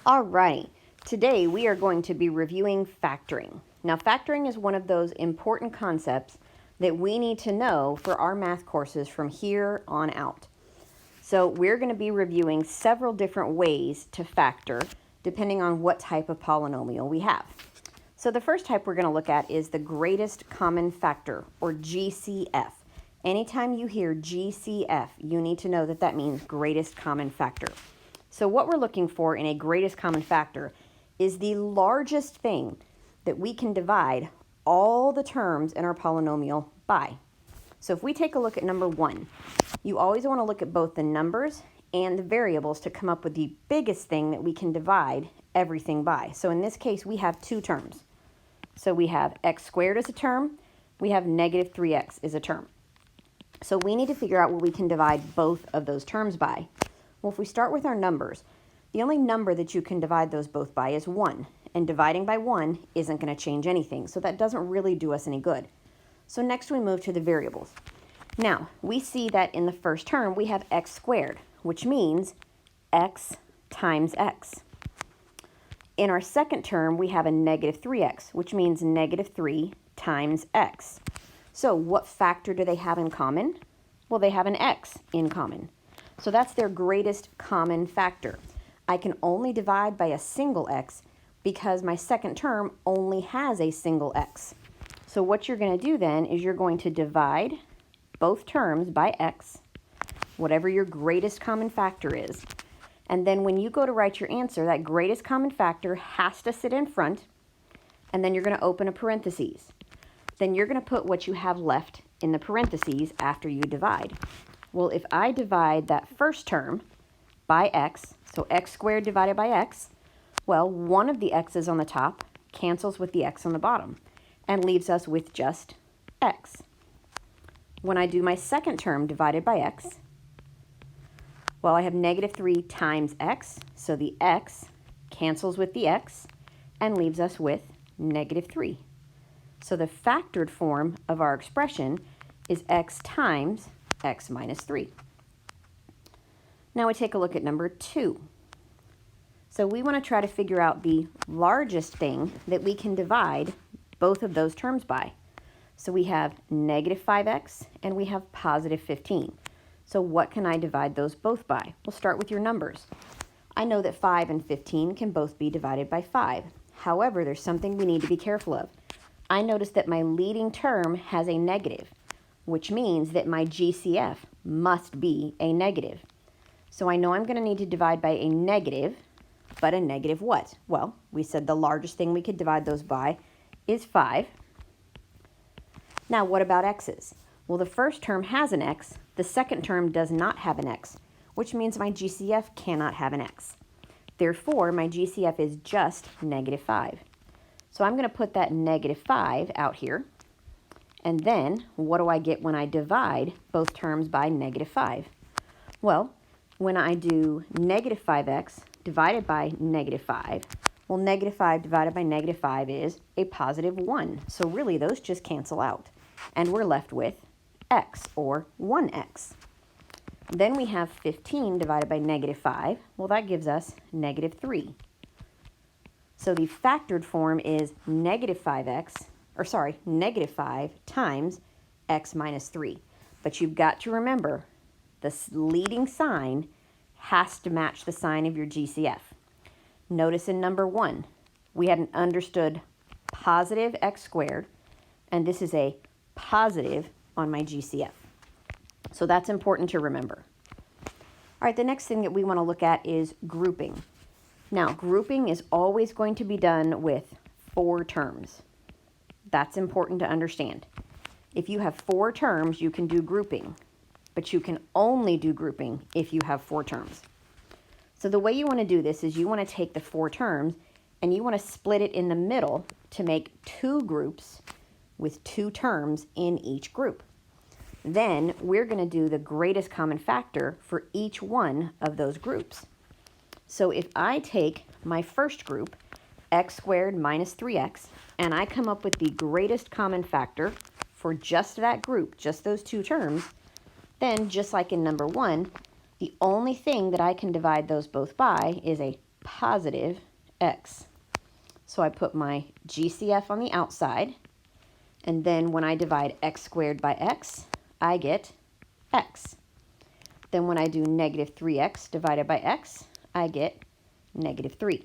All right, today we are going to be reviewing factoring. Now, factoring is one of those important concepts that we need to know for our math courses from here on out. So we're going to be reviewing several different ways to factor depending on what type of polynomial we have. So the first type we're going to look at is the greatest common factor, or GCF. Anytime you hear GCF, you need to know that that means greatest common factor. So what we're looking for in a greatest common factor is the largest thing that we can divide all the terms in our polynomial by. So if we take a look at number 1, you always want to look at both the numbers and the variables to come up with the biggest thing that we can divide everything by. So in this case, we have two terms. So we have x squared as a term, we have negative 3x as a term. So we need to figure out what we can divide both of those terms by. Well, if we start with our numbers, the only number that you can divide those both by is 1, and dividing by 1 isn't going to change anything, so that doesn't really do us any good. So next we move to the variables. Now, we see that in the first term we have x squared, which means x times x. In our second term, we have a negative 3x, which means negative 3 times x. So what factor do they have in common? Well, they have an x in common. So that's their greatest common factor. I can only divide by a single x because my second term only has a single x. So what you're going to do then is you're going to divide both terms by x, whatever your greatest common factor is. And then when you go to write your answer, that greatest common factor has to sit in front, and then you're going to open a parentheses. Then you're going to put what you have left in the parentheses after you divide. Well, if I divide that first term by x, so x squared divided by x, well, one of the x's on the top cancels with the x on the bottom and leaves us with just x. When I do my second term divided by x, well, I have negative 3 times x, so the x cancels with the x and leaves us with negative 3. So the factored form of our expression is x times x minus 3. Now we take a look at number 2. So we want to try to figure out the largest thing that we can divide both of those terms by. So we have negative 5x and we have positive 15. So what can I divide those both by? We'll start with your numbers. I know that 5 and 15 can both be divided by 5. However, there's something we need to be careful of. I notice that my leading term has a negative, which means that my GCF must be a negative. So I know I'm going to need to divide by a negative, but a negative what? Well, we said the largest thing we could divide those by is 5. Now, what about x's? Well, the first term has an x, the second term does not have an x, which means my GCF cannot have an x. Therefore, my GCF is just negative 5. So I'm going to put that negative 5 out here. And then, what do I get when I divide both terms by negative 5? Well, when I do negative 5x divided by negative 5, well, negative 5 divided by negative 5 is a positive 1. So really, those just cancel out. And we're left with x, or 1x. Then we have 15 divided by negative 5. Well, that gives us negative 3. So the factored form is negative 5 times x minus 3. But you've got to remember, the leading sign has to match the sign of your GCF. Notice in number 1, we had an understood positive x squared, and this is a positive on my GCF. So that's important to remember. All right, the next thing that we want to look at is grouping. Now, grouping is always going to be done with 4 terms. That's important to understand. If you have 4 terms, you can do grouping, but you can only do grouping if you have 4 terms. So the way you want to do this is you want to take the 4 terms and you want to split it in the middle to make 2 groups with 2 terms in each group. Then we're going to do the greatest common factor for each one of those groups. So if I take my first group, x squared minus 3x, and I come up with the greatest common factor for just that group, just those 2 terms, then just like in number 1, the only thing that I can divide those both by is a positive x. So I put my GCF on the outside, and then when I divide x squared by x, I get x. Then when I do negative 3x divided by x, I get negative 3.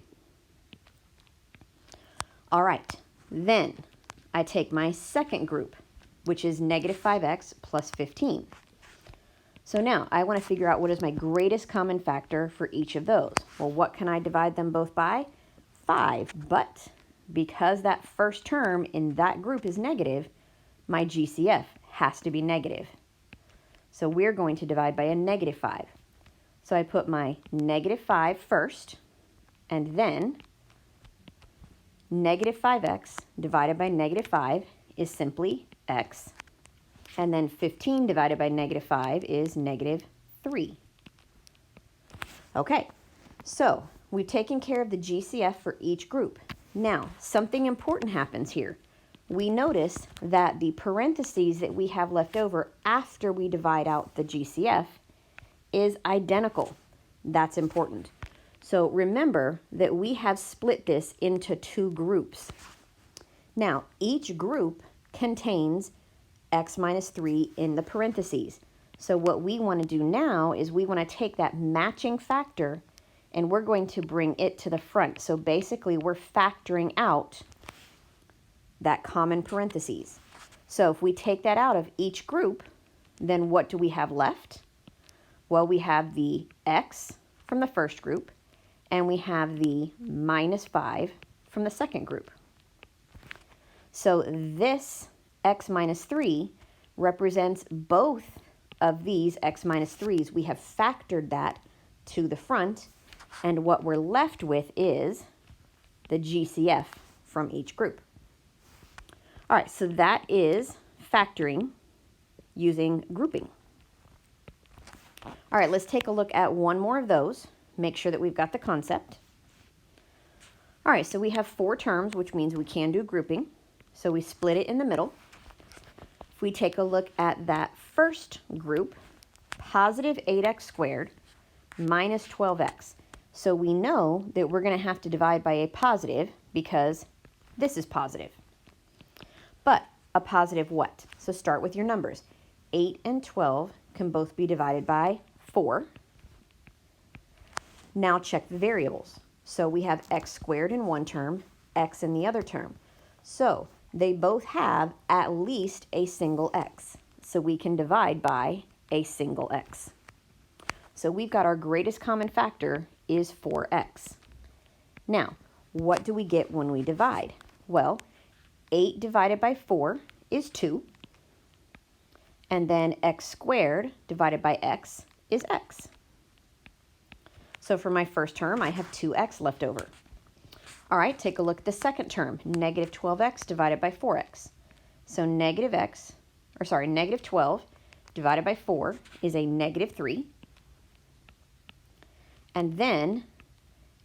All right, then I take my second group, which is negative 5x plus 15. So now I want to figure out what is my greatest common factor for each of those. Well, what can I divide them both by? 5, but because that first term in that group is negative, my GCF has to be negative. So we're going to divide by a negative 5. So I put my negative 5 first, and then negative 5x divided by negative 5 is simply x. And then 15 divided by negative 5 is negative 3. Okay, so we've taken care of the GCF for each group. Now, something important happens here. We notice that the parentheses that we have left over after we divide out the GCF is identical. That's important. So remember that we have split this into two groups. Now, each group contains x minus 3 in the parentheses. So what we want to do now is we want to take that matching factor and we're going to bring it to the front. So basically we're factoring out that common parentheses. So if we take that out of each group, then what do we have left? Well, we have the x from the first group and we have the minus 5 from the second group. So this x minus 3 represents both of these x minus 3's. We have factored that to the front, and what we're left with is the GCF from each group. All right, so that is factoring using grouping. All right, let's take a look at one more of those, make sure that we've got the concept. All right, so we have 4 terms, which means we can do grouping. So we split it in the middle. If we take a look at that first group, positive 8x squared minus 12x. So we know that we're going to have to divide by a positive because this is positive. But a positive what? So start with your numbers. 8 and 12 can both be divided by 4. Now check the variables. So we have x squared in one term, x in the other term. So they both have at least a single x. So we can divide by a single x. So we've got our greatest common factor is 4x. Now, what do we get when we divide? Well, 8 divided by 4 is 2. And then x squared divided by x is x. So for my first term, I have 2x left over. All right, take a look at the second term, negative 12x divided by 4x. So negative 12 divided by 4 is a negative 3. And then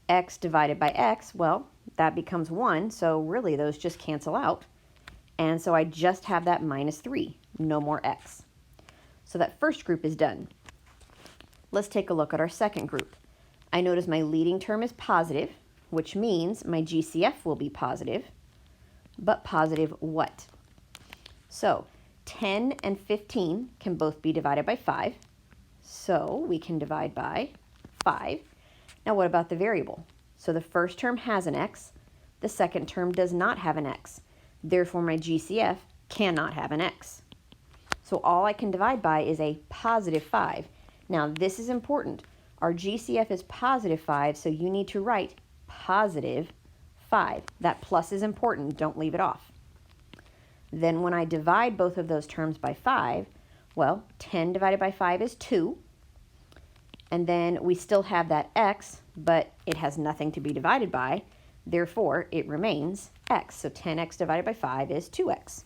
x divided by x, well, that becomes 1, so really those just cancel out. And so I just have that minus 3, no more x. So that first group is done. Let's take a look at our second group. I notice my leading term is positive, which means my GCF will be positive, but positive what? So 10 and 15 can both be divided by 5, so we can divide by 5. Now what about the variable? So the first term has an x, the second term does not have an x. Therefore my GCF cannot have an x. So all I can divide by is a positive 5. Now this is important. Our GCF is positive 5, so you need to write positive 5. That plus is important, don't leave it off. Then when I divide both of those terms by 5, well, 10 divided by 5 is 2. And then we still have that x, but it has nothing to be divided by. Therefore, it remains x. So 10x divided by 5 is 2x.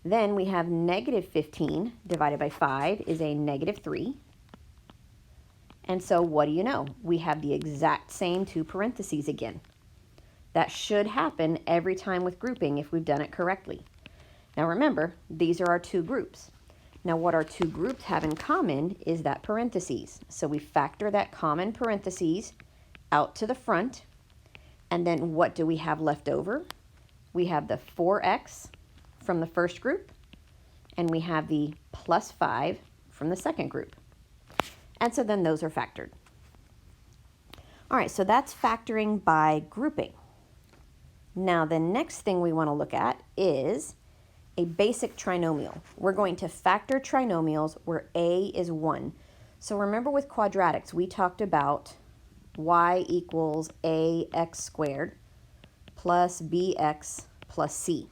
Then we have negative 15 divided by 5 is a negative 3. And so what do you know? We have the exact same two parentheses again. That should happen every time with grouping if we've done it correctly. Now remember, these are our two groups. Now what our two groups have in common is that parentheses. So we factor that common parentheses out to the front. And then what do we have left over? We have the 4x from the first group, and we have the plus 5 from the second group. And so then those are factored. All right, so that's factoring by grouping. Now the next thing we want to look at is a basic trinomial. We're going to factor trinomials where a is 1. So remember with quadratics, we talked about y equals ax squared plus bx plus c.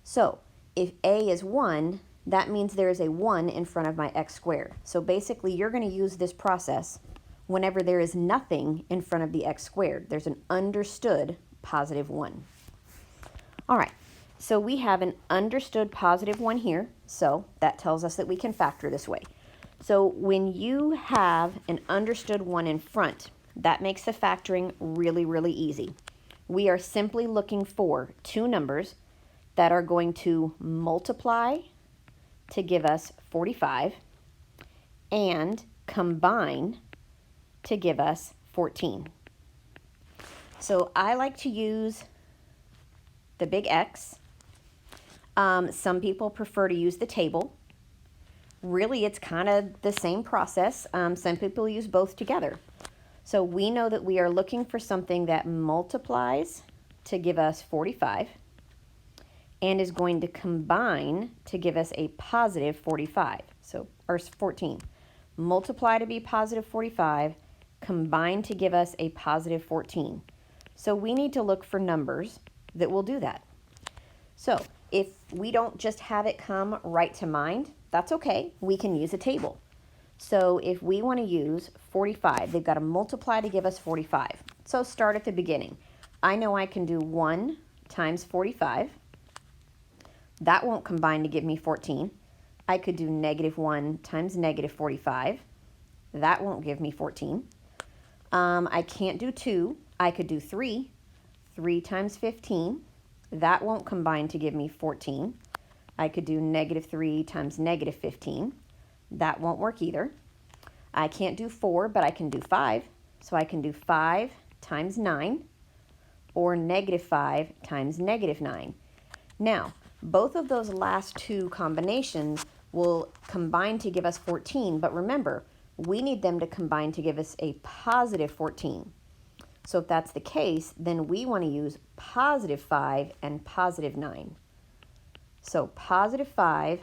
So if a is 1, that means there is a 1 in front of my x squared. So basically you're going to use this process whenever there is nothing in front of the x squared. There's an understood positive 1. All right, so we have an understood positive 1 here, so that tells us that we can factor this way. So when you have an understood 1 in front, that makes the factoring really, really easy. We are simply looking for two numbers that are going to multiply to give us 45 and combine to give us 14. So I like to use the big X. Some people prefer to use the table. Really, it's kind of the same process. Some people use both together. So we know that we are looking for something that multiplies to give us 45 and is going to combine to give us a positive 45, or 14. Multiply to be positive 45, combine to give us a positive 14. So we need to look for numbers that will do that. So if we don't just have it come right to mind, that's okay. We can use a table. So if we want to use 45, they've got to multiply to give us 45. So start at the beginning. I know I can do 1 times 45. That won't combine to give me 14. I could do negative 1 times negative 45. That won't give me 14. I can't do 2. I could do 3. 3 times 15. That won't combine to give me 14. I could do negative 3 times negative 15. That won't work either. I can't do 4, but I can do 5. So I can do 5 times 9 or negative 5 times negative 9. Now, both of those last two combinations will combine to give us 14, but remember, we need them to combine to give us a positive 14. So if that's the case, then we want to use positive 5 and positive 9. So positive 5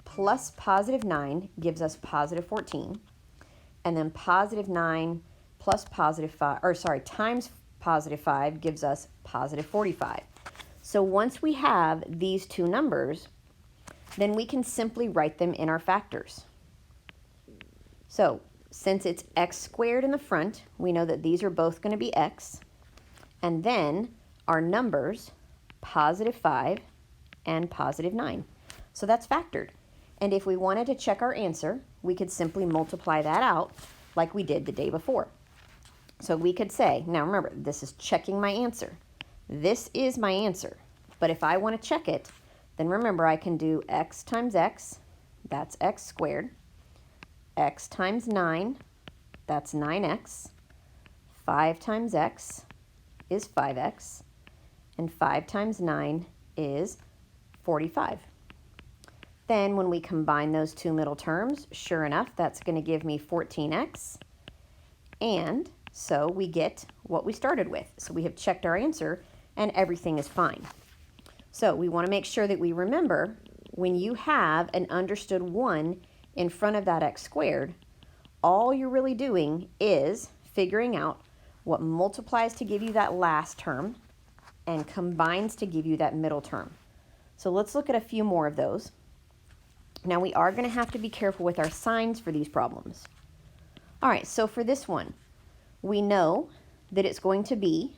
plus positive 9 gives us positive 14. And then positive 9 plus positive 5, times positive 5 gives us positive 45. So once we have these two numbers, then we can simply write them in our factors. So since it's x squared in the front, we know that these are both going to be x. And then our numbers, positive 5 and positive 9. So that's factored. And if we wanted to check our answer, we could simply multiply that out like we did the day before. So we could say, now remember, this is checking my answer. This is my answer. But if I want to check it, then remember I can do x times x, that's x squared. X times 9, that's 9x. 5 times x is 5x. And 5 times 9 is 45. Then when we combine those two middle terms, sure enough, that's going to give me 14x. And so we get what we started with. So we have checked our answer and everything is fine. So we want to make sure that we remember when you have an understood 1 in front of that x squared, all you're really doing is figuring out what multiplies to give you that last term and combines to give you that middle term. So let's look at a few more of those. Now we are going to have to be careful with our signs for these problems. All right, so for this one, we know that it's going to be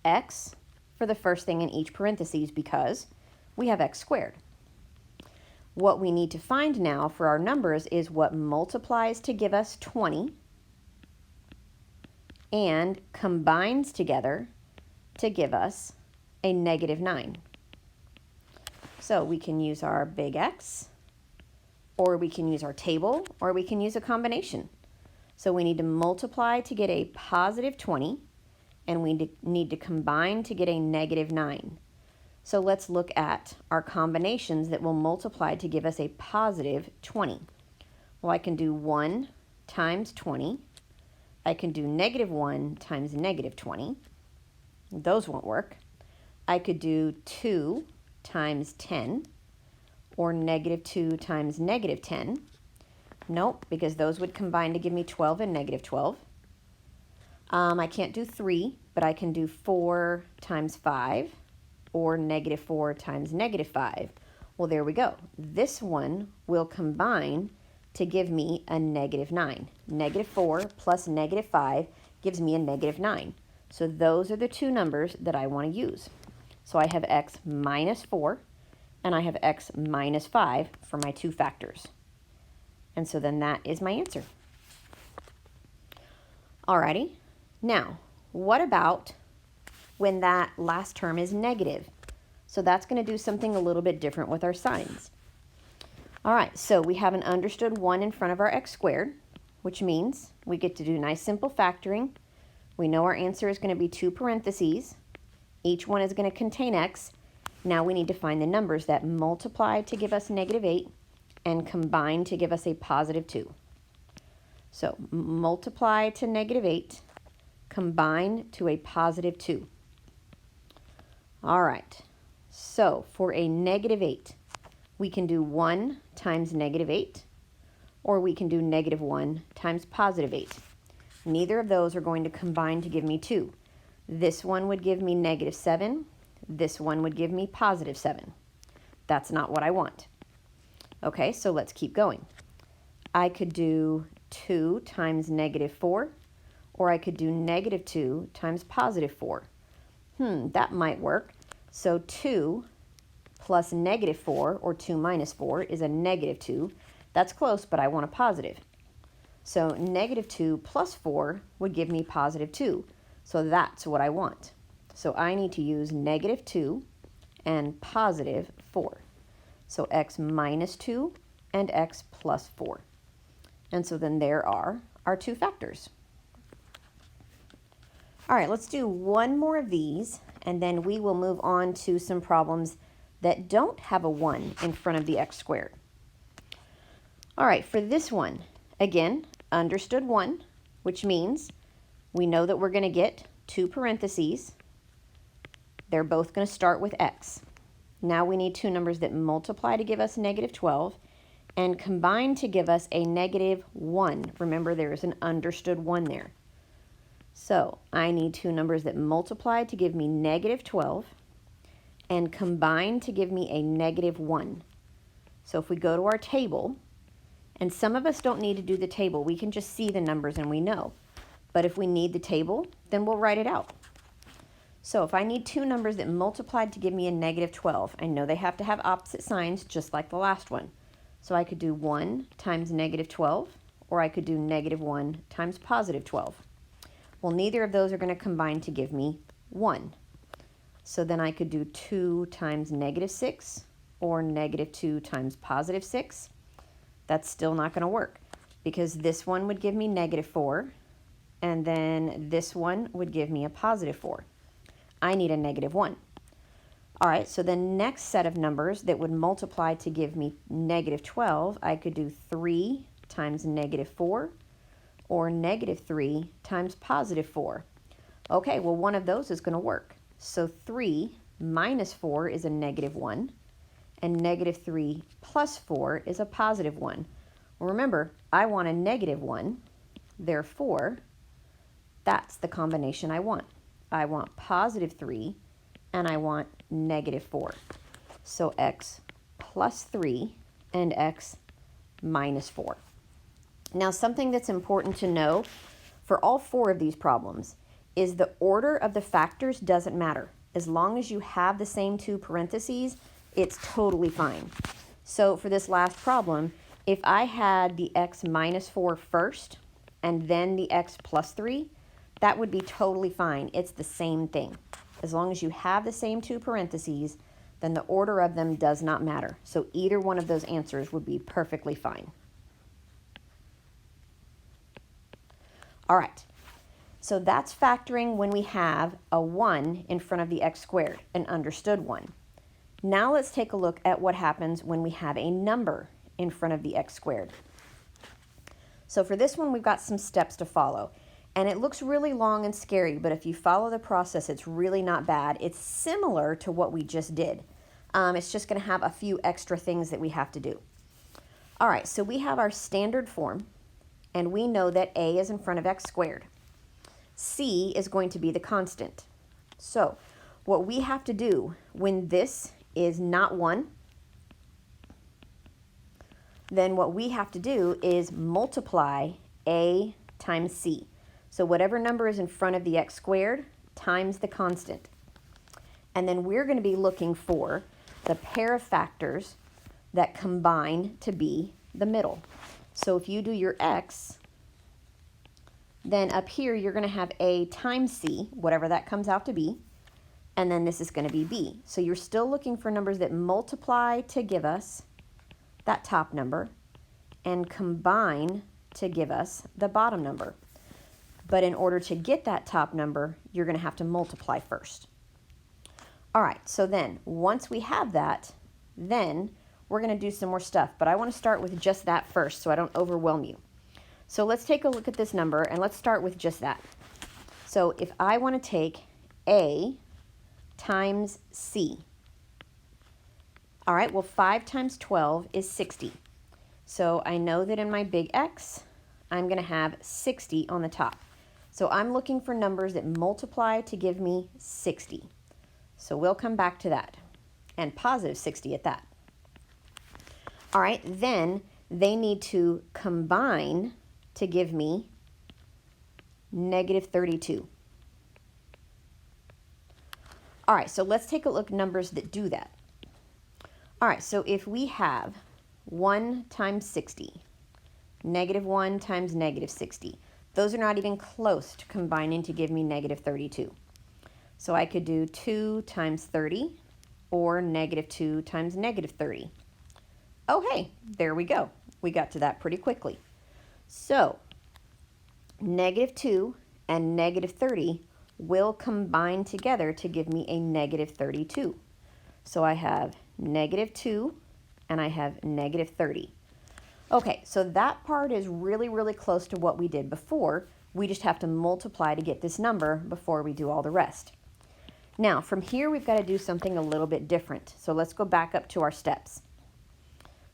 x for the first thing in each parentheses because we have x squared. What we need to find now for our numbers is what multiplies to give us 20 and combines together to give us a negative 9. So we can use our big X, or we can use our table, or we can use a combination. So we need to multiply to get a positive 20, and we need to combine to get a negative 9. So let's look at our combinations that will multiply to give us a positive 20. Well, I can do 1 times 20. I can do negative 1 times negative 20. Those won't work. I could do 2 times 10, or negative 2 times negative 10. Nope, because those would combine to give me 12 and negative 12. I can't do 3, but I can do 4 times 5, or negative 4 times negative 5. Well, there we go. This one will combine to give me a negative 9. Negative 4 plus negative 5 gives me a negative 9. So those are the two numbers that I want to use. So I have x minus 4, and I have x minus 5 for my two factors. And so then that is my answer. Alrighty. Now, what about when that last term is negative? So that's going to do something a little bit different with our signs. All right, so we have an understood 1 in front of our x squared, which means we get to do nice simple factoring. We know our answer is going to be 2 parentheses. Each one is going to contain x. Now we need to find the numbers that multiply to give us negative 8 and combine to give us a positive 2. So multiply to negative 8, combine to a positive 2. All right, so for a negative 8, we can do 1 times negative 8, or we can do negative 1 times positive 8. Neither of those are going to combine to give me 2. This one would give me negative 7. This one would give me positive 7. That's not what I want. Okay, so let's keep going. I could do 2 times negative 4, or I could do negative 2 times positive 4. That might work. So 2 plus negative 4, or 2 minus 4, is a negative 2. That's close, but I want a positive. So negative 2 plus 4 would give me positive 2. So that's what I want. So I need to use negative 2 and positive 4. So x minus 2 and x plus 4. And so then there are our two factors. All right, let's do one more of these, and then we will move on to some problems that don't have a 1 in front of the x squared. All right, for this one, again, understood 1, which means we know that we're going to get 2 parentheses. They're both going to start with x. Now we need two numbers that multiply to give us negative 12 and combine to give us a negative 1. Remember, there is an understood 1 there. So I need two numbers that multiply to give me negative 12 and combine to give me a negative 1. So if we go to our table, and some of us don't need to do the table, we can just see the numbers and we know. But if we need the table, then we'll write it out. So if I need two numbers that multiplied to give me a negative 12, I know they have to have opposite signs just like the last one. So I could do 1 times negative 12, or I could do negative 1 times positive 12. Well, neither of those are going to combine to give me 1. So then I could do 2 times negative 6, or negative 2 times positive 6. That's still not going to work, because this one would give me negative 4, and then this one would give me a positive 4. I need a negative 1. All right, so the next set of numbers that would multiply to give me negative 12, I could do 3 times negative 4, or negative 3 times positive 4. Okay, well, one of those is going to work. So 3 minus 4 is a negative 1, and negative 3 plus 4 is a positive 1. Well, remember, I want a negative 1, therefore, that's the combination I want. I want positive 3, and I want negative 4. So x plus 3 and x minus 4. Now, something that's important to know for all four of these problems is the order of the factors doesn't matter. As long as you have the same two parentheses, it's totally fine. So for this last problem, if I had the x minus 4 first and then the x plus 3, that would be totally fine. It's the same thing. As long as you have the same two parentheses, then the order of them does not matter. So either one of those answers would be perfectly fine. All right, so that's factoring when we have a 1 in front of the x squared, an understood one. Now let's take a look at what happens when we have a number in front of the x squared. So for this one, we've got some steps to follow. And it looks really long and scary, but if you follow the process, it's really not bad. It's similar to what we just did. It's just going to have a few extra things that we have to do. All right, so we have our standard form, and we know that a is in front of x squared. C is going to be the constant. So what we have to do when this is not 1, then what we have to do is multiply a times c. So whatever number is in front of the x squared times the constant. And then we're going to be looking for the pair of factors that combine to be the middle. So if you do your x, then up here you're going to have a times c, whatever that comes out to be, and then this is going to be b. So you're still looking for numbers that multiply to give us that top number and combine to give us the bottom number. But in order to get that top number, you're going to have to multiply first. All right, so then once we have that, then we're going to do some more stuff. But I want to start with just that first so I don't overwhelm you. So let's take a look at this number, and let's start with just that. So if I want to take a times c, all right, well, 5 times 12 is 60. So I know that in my big X, I'm going to have 60 on the top. So I'm looking for numbers that multiply to give me 60. So we'll come back to that, and positive 60 at that. All right, then they need to combine to give me negative 32. All right, so let's take a look at numbers that do that. All right, so if we have 1 times 60, negative 1 times negative 60, those are not even close to combining to give me negative 32. So I could do 2 times 30 or negative 2 times negative 30. Oh, hey, there we go. We got to that pretty quickly. So negative 2 and negative 30 will combine together to give me a negative 32. So I have negative 2 and I have negative 30. Okay, so that part is really, really close to what we did before. We just have to multiply to get this number before we do all the rest. Now, from here, we've got to do something a little bit different. So let's go back up to our steps.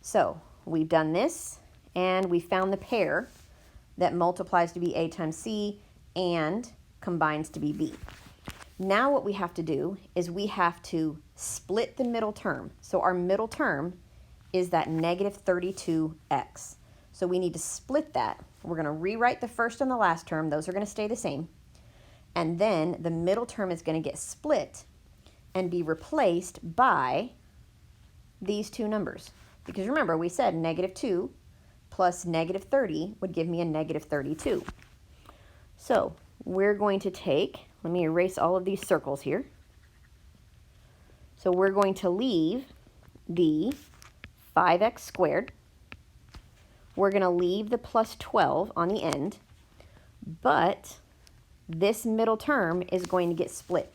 So we've done this, and we found the pair that multiplies to be a times c and combines to be b. Now what we have to do is we have to split the middle term. So our middle term is that negative 32x. So we need to split that. We're going to rewrite the first and the last term. Those are going to stay the same. And then the middle term is going to get split and be replaced by these two numbers. Because remember, we said negative 2 plus negative 30 would give me a negative 32. So we're going to take, let me erase all of these circles here. So we're going to leave the 5x squared. We're going to leave the plus 12 on the end, but this middle term is going to get split.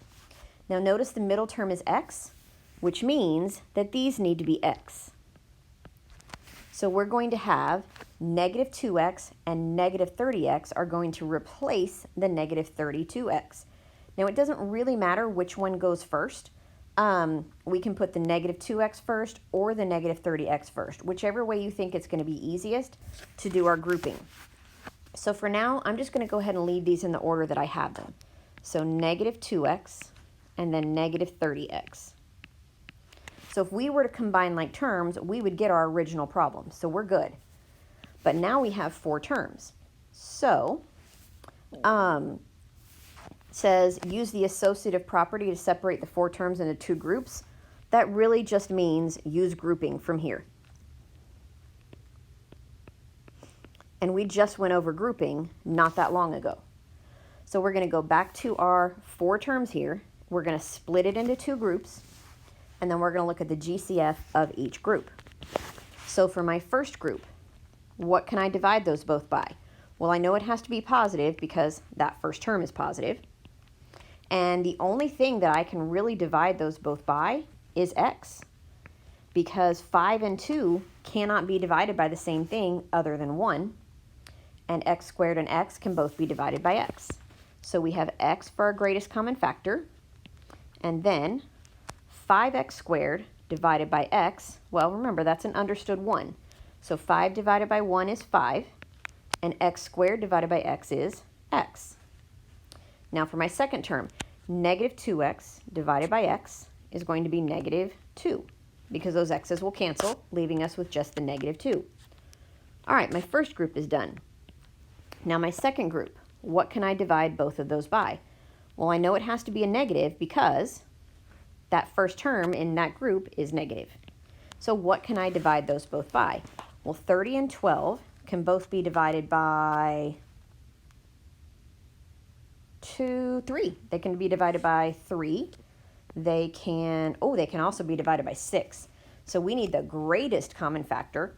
Now notice the middle term is x, which means that these need to be x. So we're going to have negative 2x and negative 30x are going to replace the negative 32x. Now it doesn't really matter which one goes first. We can put the negative 2x first or the negative 30x first, whichever way you think it's going to be easiest to do our grouping. So for now, I'm just going to go ahead and leave these in the order that I have them. So negative 2x and then negative 30x. So if we were to combine like terms, we would get our original problem. So we're good. But now we have 4 terms. So says use the associative property to separate the 4 terms into 2 groups. That really just means use grouping from here. And we just went over grouping not that long ago. So we're going to go back to our 4 terms here. We're going to split it into 2 groups. And then we're going to look at the GCF of each group. So for my first group, what can I divide those both by? Well, I know it has to be positive because that first term is positive. And the only thing that I can really divide those both by is x, because 5 and 2 cannot be divided by the same thing other than 1, and x squared and x can both be divided by x. So we have x for our greatest common factor, and then 5x squared divided by x, well, remember, that's an understood 1. So 5 divided by 1 is 5, and x squared divided by x is x. Now for my second term, negative 2x divided by x is going to be negative 2, because those x's will cancel, leaving us with just the negative 2. All right, my first group is done. Now my second group, what can I divide both of those by? Well, I know it has to be a negative because that first term in that group is negative. So what can I divide those both by? Well, 30 and 12 can both be divided by 3. They can be divided by 3. They can also be divided by 6. So we need the greatest common factor.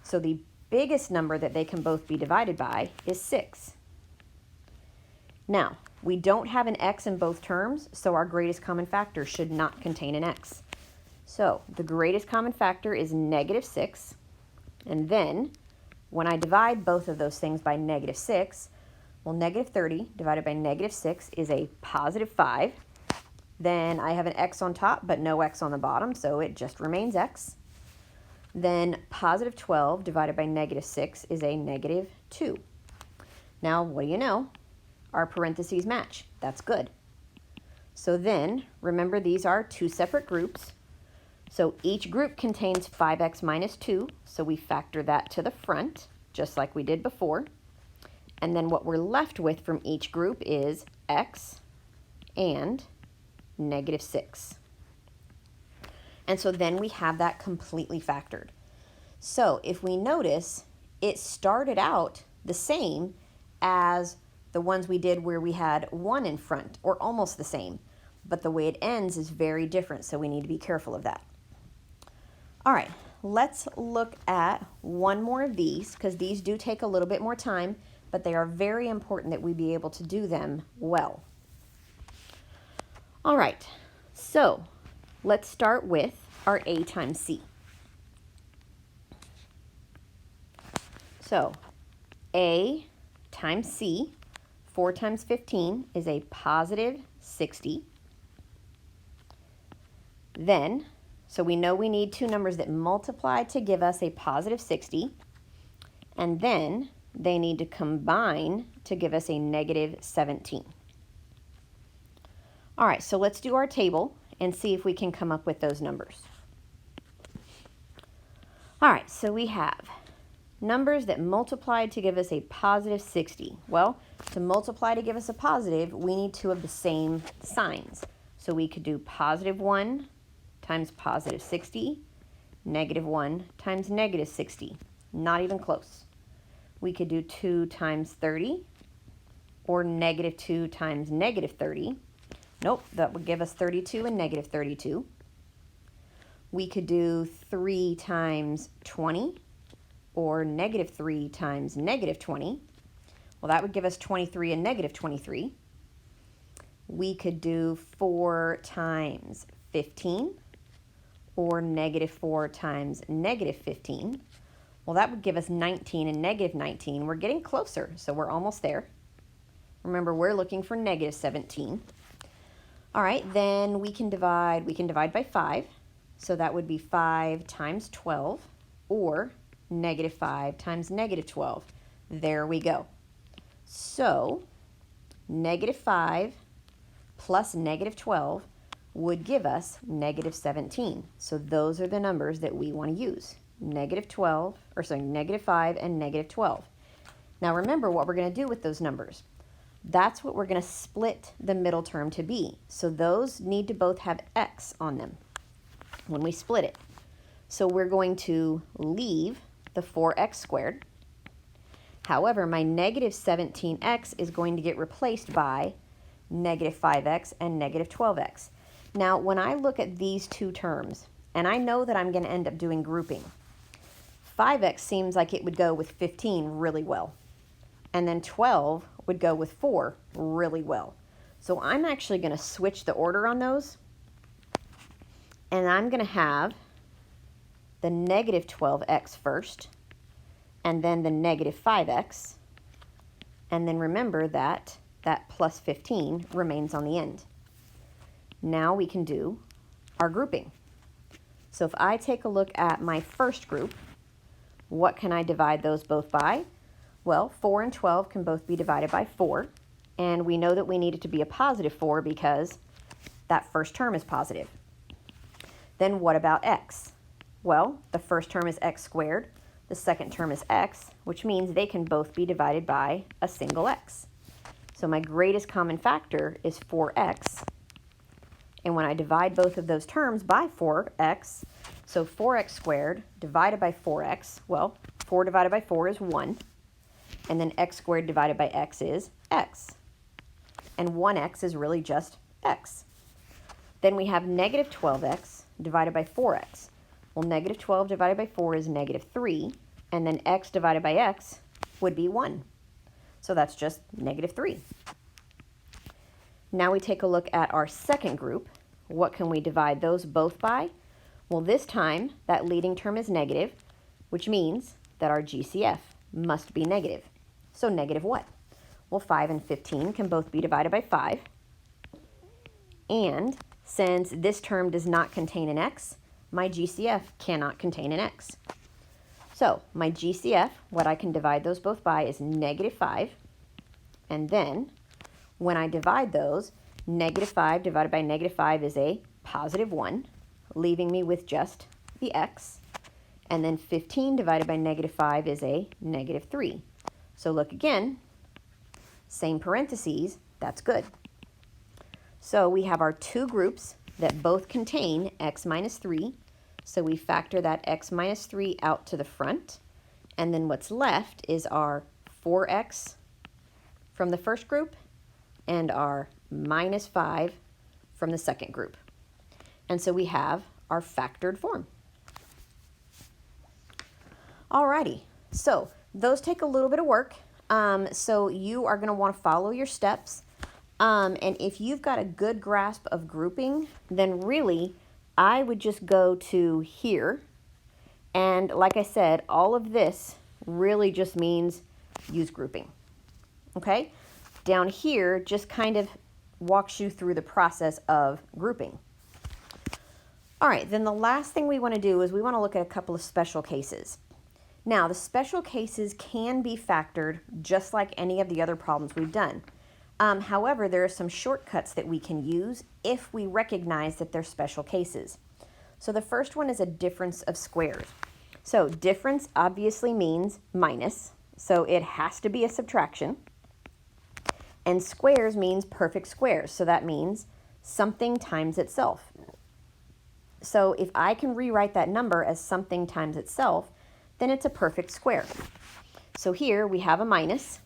So the biggest number that they can both be divided by is 6. Now, we don't have an x in both terms, so our greatest common factor should not contain an x. So the greatest common factor is negative 6. And then when I divide both of those things by negative 6, well, negative 30 divided by negative 6 is a positive 5. Then I have an x on top, but no x on the bottom, so it just remains x. Then positive 12 divided by negative 6 is a negative 2. Now, what do you know? Our parentheses match. That's good. So then, remember, these are two separate groups. So each group contains 5x minus 2, so we factor that to the front, just like we did before. And then what we're left with from each group is x and negative 6. And so then we have that completely factored. So if we notice, it started out the same as the ones we did where we had 1 in front, or almost the same. But the way it ends is very different, so we need to be careful of that. All right, let's look at one more of these, because these do take a little bit more time, but they are very important that we be able to do them well. All right, so let's start with our a times c. So a times c, 4 times 15 is a positive 60. Then, so we know we need two numbers that multiply to give us a positive 60, and then they need to combine to give us a negative 17. All right, so let's do our table and see if we can come up with those numbers. All right, so we have numbers that multiply to give us a positive 60. Well, to multiply to give us a positive, we need two of the same signs. So we could do positive 1 times positive 60, negative 1 times negative 60. Not even close. We could do 2 times 30, or negative 2 times negative 30. Nope, that would give us 32 and negative 32. We could do 3 times 20, or negative 3 times negative 20. Well, that would give us 23 and negative 23. We could do 4 times 15, or negative 4 times negative 15. Well, that would give us 19 and negative 19. We're getting closer, so we're almost there. Remember, we're looking for negative 17. All right, then we can divide by 5. So that would be 5 times 12, or negative 5 times negative 12. There we go. So negative 5 plus negative 12 would give us negative 17. So those are the numbers that we want to use. Negative 5 and negative 12. Now remember what we're going to do with those numbers. That's what we're going to split the middle term to be. So those need to both have x on them when we split it. So we're going to leave the 4x squared. However, my negative 17x is going to get replaced by negative 5x and negative 12x. Now, when I look at these two terms, and I know that I'm going to end up doing grouping, 5x seems like it would go with 15 really well. and then 12 would go with 4 really well. So I'm actually going to switch the order on those, and I'm going to have the negative 12x first, and then the negative 5x, and then remember that that plus 15 remains on the end. Now we can do our grouping. So if I take a look at my first group, what can I divide those both by? Well, 4 and 12 can both be divided by 4, and we know that we need it to be a positive 4 because that first term is positive. Then what about x? Well, the first term is x squared, the second term is x, which means they can both be divided by a single x. So my greatest common factor is 4x, and when I divide both of those terms by 4x, so 4x squared divided by 4x, well, 4 divided by 4 is 1, and then x squared divided by x is x. And 1x is really just x. Then we have negative 12x divided by 4x. Well, negative 12 divided by 4 is negative 3, and then x divided by x would be 1. So that's just negative 3. Now we take a look at our second group. What can we divide those both by? Well, this time that leading term is negative, which means that our GCF must be negative. So negative what? Well, 5 and 15 can both be divided by 5. And since this term does not contain an x, my GCF cannot contain an x. So my GCF, what I can divide those both by is negative 5. And then when I divide those, negative 5 divided by negative 5 is a positive 1, leaving me with just the x. And then 15 divided by negative 5 is a negative 3. So look again, same parentheses, that's good. So we have our two groups that both contain x minus 3. So we factor that x minus 3 out to the front. And then what's left is our 4x from the first group and our minus 5 from the second group. And so we have our factored form. Alrighty, so those take a little bit of work. So you are going to want to follow your steps. And if you've got a good grasp of grouping, then really I would just go to here. And like I said, all of this really just means use grouping. Okay? Down here just kind of walks you through the process of grouping. All right, then the last thing we want to do is we want to look at a couple of special cases. Now, the special cases can be factored just like any of the other problems we've done. However, there are some shortcuts that we can use if we recognize that they're special cases. So the first one is a difference of squares. So difference obviously means minus, so it has to be a subtraction. And squares means perfect squares, so that means something times itself. So if I can rewrite that number as something times itself, then it's a perfect square. So here we have a minus,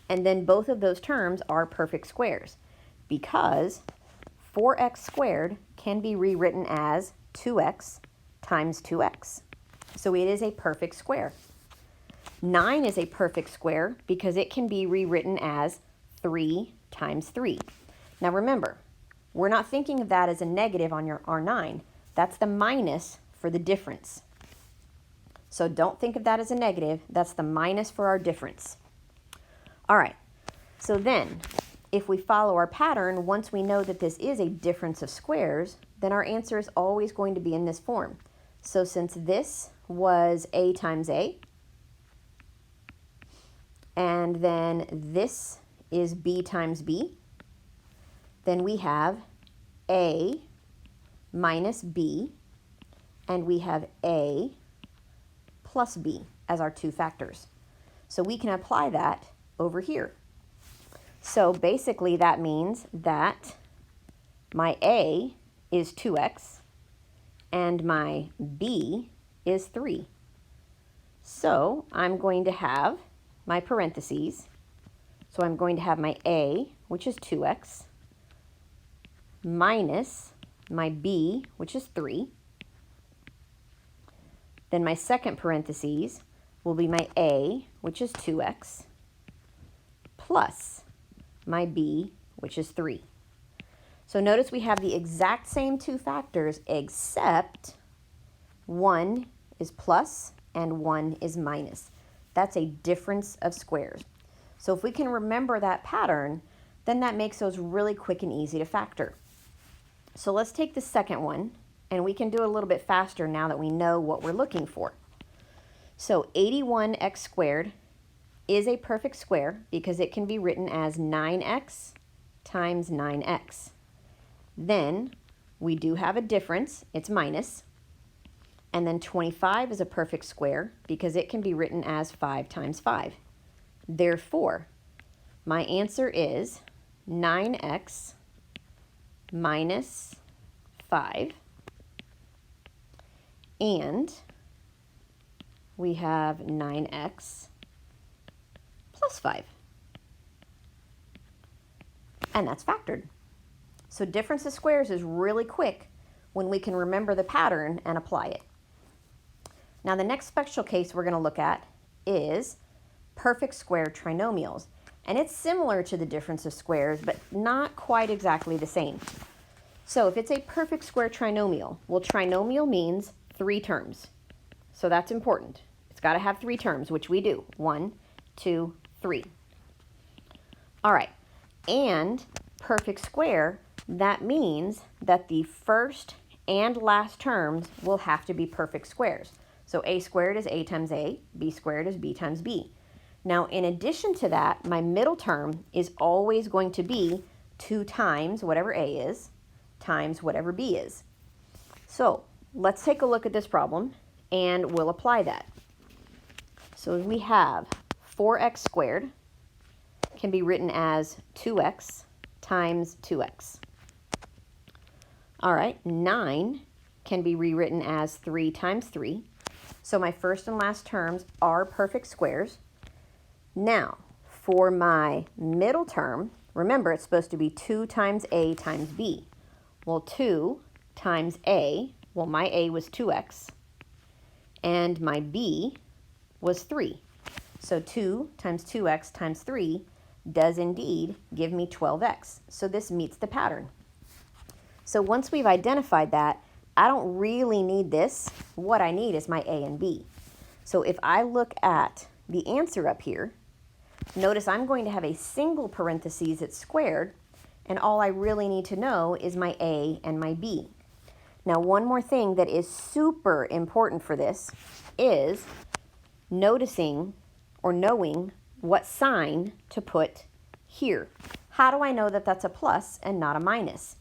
and then both of those terms are perfect squares because 4x squared can be rewritten as 2x times 2x. So it is a perfect square. 9 is a perfect square because it can be rewritten as 3 times 3. Now remember, we're not thinking of that as a negative on your R9. That's the minus for the difference. So don't think of that as a negative. That's the minus for our difference. All right, so then if we follow our pattern, once we know that this is a difference of squares, then our answer is always going to be in this form. So since this was a times a, and then this is b times b, then we have a minus b, and we have a plus b as our two factors. So we can apply that over here. So basically that means that my a is 2x and my b is 3. So I'm going to have my parentheses. So I'm going to have my a, which is 2x, minus my b, which is 3. Then my second parentheses will be my a, which is 2x, plus my b, which is 3. So notice we have the exact same two factors, except one is plus and one is minus. That's a difference of squares. So if we can remember that pattern, then that makes those really quick and easy to factor. So let's take the second one, and we can do it a little bit faster now that we know what we're looking for. So 81x squared is a perfect square because it can be written as 9x times 9x. Then we do have a difference, it's minus. And then 25 is a perfect square because it can be written as 5 times 5. Therefore, my answer is 9x minus 5. And we have 9x plus 5. And that's factored. So difference of squares is really quick when we can remember the pattern and apply it. Now the next special case we're going to look at is perfect square trinomials. And it's similar to the difference of squares, but not quite exactly the same. So if it's a perfect square trinomial, well, trinomial means 3 terms. So that's important. It's got to have 3 terms, which we do. 1, 2, 3. All right. And perfect square, that means that the first and last terms will have to be perfect squares. So a squared is a times a, b squared is b times b. Now, in addition to that, my middle term is always going to be 2 times whatever a is times whatever b is. So let's take a look at this problem and we'll apply that. So we have 4x squared can be written as 2x times 2x. All right, 9 can be rewritten as 3 times 3. So my first and last terms are perfect squares. Now, for my middle term, remember it's supposed to be 2 times a times b. Well, 2 times a, well, my a was 2x, and my b was 3. So 2 times 2x times 3 does indeed give me 12x. So this meets the pattern. So once we've identified that, I don't really need this. What I need is my a and b. So if I look at the answer up here, notice I'm going to have a single parentheses that's squared, and all I really need to know is my a and my b. Now, one more thing that is super important for this is noticing or knowing what sign to put here. How do I know that that's a plus and not a minus?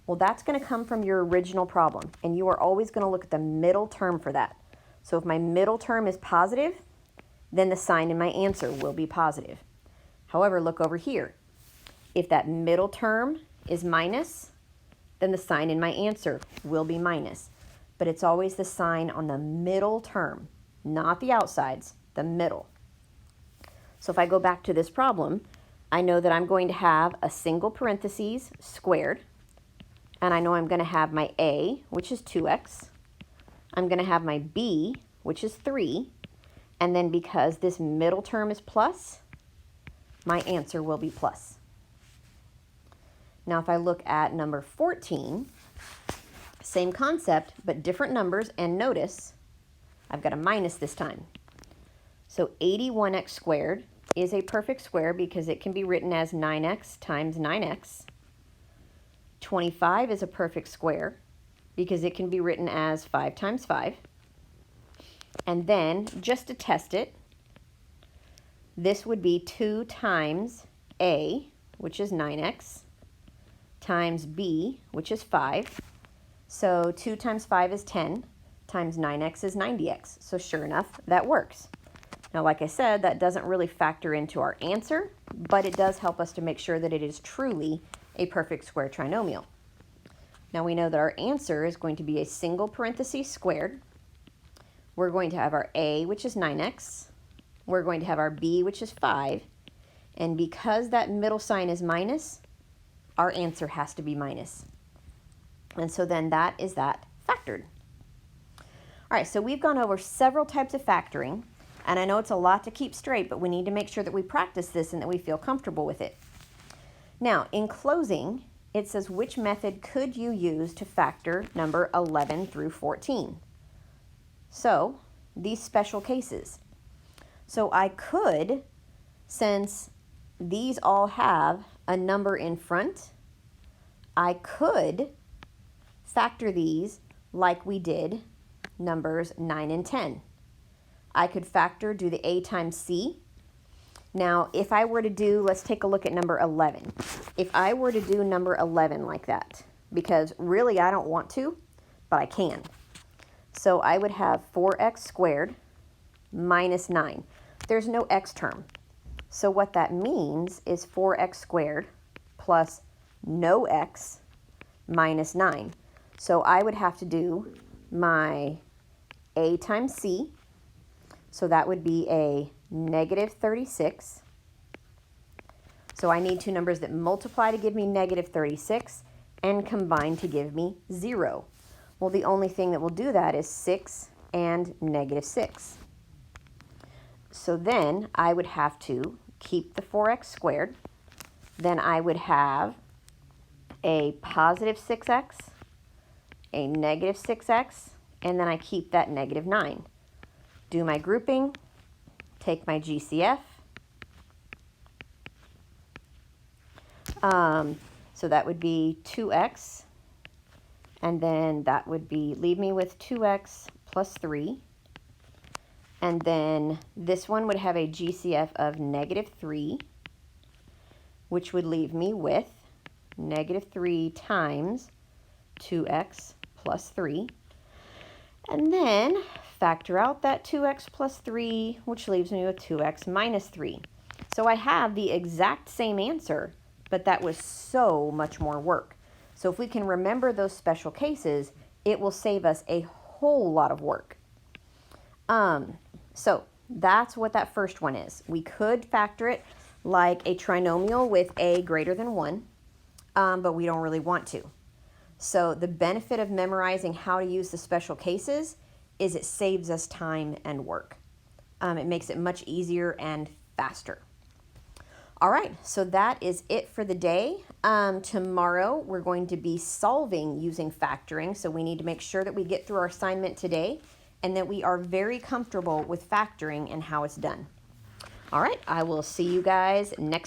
Well, that's going to come from your original problem, and you are always going to look at the middle term for that. So if my middle term is positive, then the sign in my answer will be positive. However, look over here. If that middle term is minus, then the sign in my answer will be minus. But it's always the sign on the middle term, not the outsides, the middle. So if I go back to this problem, I know that I'm going to have a single parentheses squared, and I know I'm going to have my a, which is 2x. I'm going to have my b, which is 3. And then because this middle term is plus, my answer will be plus. Now if I look at number 14, same concept, but different numbers, and notice I've got a minus this time. So 81x squared is a perfect square because it can be written as 9x times 9x. 25 is a perfect square because it can be written as 5 times 5. And then, just to test it, this would be 2 times a, which is 9x, times b, which is 5. So 2 times 5 is 10, times 9x is 90x. So sure enough, that works. Now, like I said, that doesn't really factor into our answer, but it does help us to make sure that it is truly a perfect square trinomial. Now we know that our answer is going to be a single parenthesis squared. We're going to have our a, which is 9x. We're going to have our b, which is 5. And because that middle sign is minus, our answer has to be minus. And so then that is that factored. All right, so we've gone over several types of factoring, And I know it's a lot to keep straight, but we need to make sure that we practice this and that we feel comfortable with it. Now, in closing, it says, which method could you use to factor number 11 through 14? So, these special cases. So I could, since these all have a number in front, I could factor these like we did numbers 9 and 10. I could factor, do the A times C. Now, if I were to do, let's take a look at number 11. If I were to do number 11 like that, because really I don't want to, but I can. So I would have 4x squared minus 9. There's no x term. So what that means is 4x squared plus no x minus 9. So I would have to do my A times C. So that would be a negative 36. So I need two numbers that multiply to give me negative 36 and combine to give me 0. Well, the only thing that will do that is 6 and negative 6. So then I would have to keep the 4x squared. Then I would have a positive 6x, a negative 6x, and then I keep that negative 9. Do my grouping, take my GCF. So that would be 2x, and then that would be, leave me with 2x plus 3. And then this one would have a GCF of negative 3, which would leave me with negative 3 times 2x plus 3. And then factor out that 2x plus 3, which leaves me with 2x minus 3. So I have the exact same answer, but that was so much more work. So if we can remember those special cases, it will save us a whole lot of work. So that's what that first one is. We could factor it like a trinomial with a greater than 1, but we don't really want to. So the benefit of memorizing how to use the special cases is it saves us time and work. It makes it much easier and faster. All right, so that is it for the day. Tomorrow we're going to be solving using factoring, so we need to make sure that we get through our assignment today and that we are very comfortable with factoring and how it's done. All right, I will see you guys next